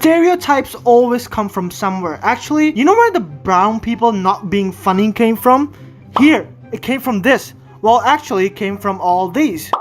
Stereotypes always come from somewhere. Actually, you know where the brown people not being funny came from? Here, it came from this. Well, actually, it came from all these.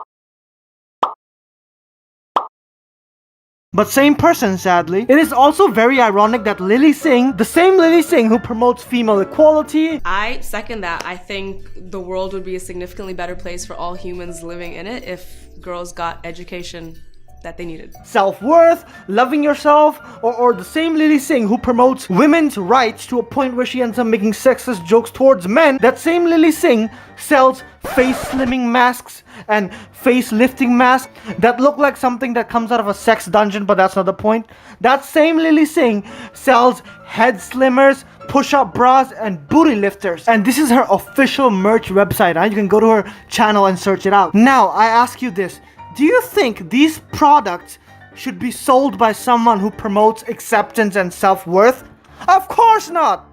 But same person, sadly. It is also very ironic that Lilly Singh, the same Lilly Singh who promotes female equality. I second that. I think the world would be a significantly better place for all humans living in it if girls got education that they needed. Self-worth, loving yourself, or the same Lilly Singh who promotes women's rights to a point where she ends up making sexist jokes towards men. That same Lilly Singh sells face slimming masks and face lifting masks that look like something that comes out of a sex dungeon, but that's not the point. That same Lilly Singh sells head slimmers, push-up bras, and booty lifters. And this is her official merch website. You can go to her channel and search it out. Now, I ask you this. Do you think these products should be sold by someone who promotes acceptance and self-worth? Of course not!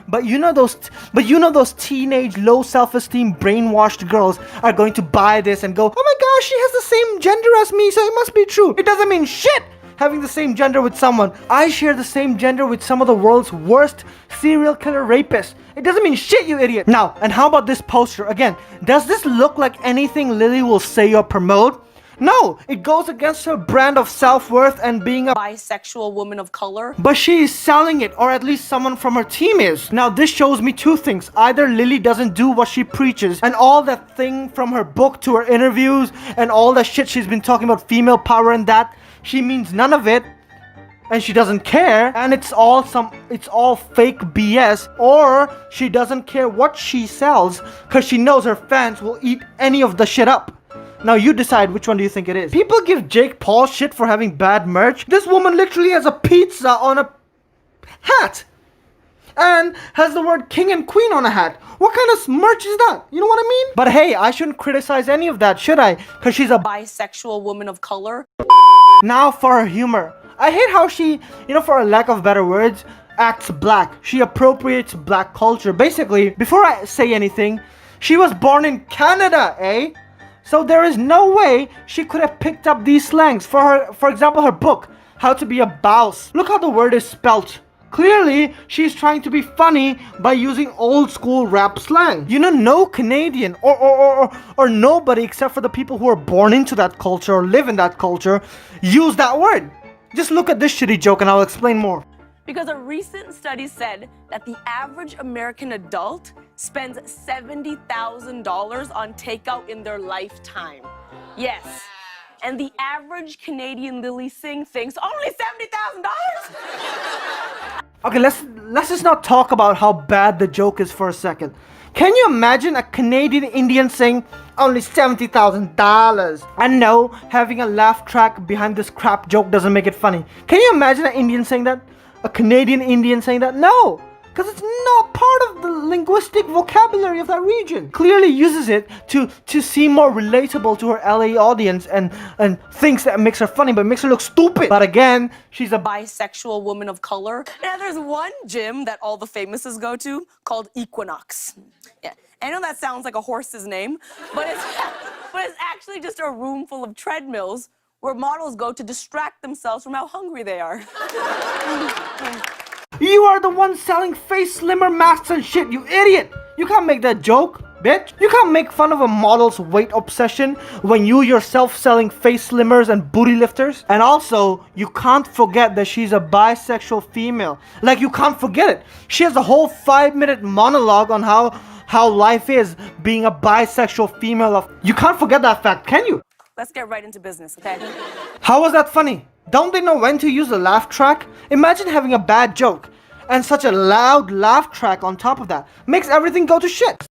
But you know those teenage low self-esteem brainwashed girls are going to buy this and go, oh my gosh, she has the same gender as me, so it must be true. It doesn't mean shit having the same gender with someone. I share the same gender with some of the world's worst serial killer rapists. It doesn't mean shit, you idiot. Now, and how about this poster? Again, does this look like anything Lilly will say or promote? No, it goes against her brand of self-worth and being a bisexual woman of color. But she is selling it, or at least someone from her team is. Now this shows me two things. Either Lilly doesn't do what she preaches, and all that thing from her book to her interviews and all that shit she's been talking about female power and that, she means none of it. And she doesn't care, and it's all fake BS, or she doesn't care what she sells because she knows her fans will eat any of the shit up. Now you decide which one do you think it is. People give Jake Paul shit for having bad merch. This woman literally has a pizza on a hat and has the word king and queen on a hat. What kind of merch is that? You know what I mean? But hey, I shouldn't criticize any of that, should I? Because she's a bisexual woman of color. Now for her humor. I hate how she, for a lack of better words, acts black. She appropriates black culture. Basically, before I say anything, she was born in Canada, eh? So there is no way she could have picked up these slangs. For example, her book, How to Be a Boss. Look how the word is spelt. Clearly, she's trying to be funny by using old school rap slang. No Canadian or nobody except for the people who are born into that culture or live in that culture use that word. Just look at this shitty joke and I'll explain more. Because a recent study said that the average American adult spends $70,000 on takeout in their lifetime. Yes. And the average Canadian Lilly Singh thinks only $70,000? Okay, let's just not talk about how bad the joke is for a second. Can you imagine a Canadian Indian saying only $70,000? And no, having a laugh track behind this crap joke doesn't make it funny. Can you imagine an Indian saying that? A Canadian Indian saying that? No, because it's not part of the linguistic vocabulary of that region. Clearly uses it to seem more relatable to her LA audience and thinks that makes her funny, but makes her look stupid. But again, she's a bisexual woman of color. Yeah, there's one gym that all the famouses go to called Equinox. Yeah, I know that sounds like a horse's name, but it's actually just a room full of treadmills where models go to distract themselves from how hungry they are. You are the one selling face slimmer masks and shit, you idiot! You can't make that joke, bitch. You can't make fun of a model's weight obsession when you yourself selling face slimmers and booty lifters. And also, you can't forget that she's a bisexual female. Like, you can't forget it. She has a whole 5-minute monologue on how life is being a bisexual female. You can't forget that fact, can you? Let's get right into business, okay? How was that funny? Don't they know when to use a laugh track? Imagine having a bad joke and such a loud laugh track on top of that. Makes everything go to shit.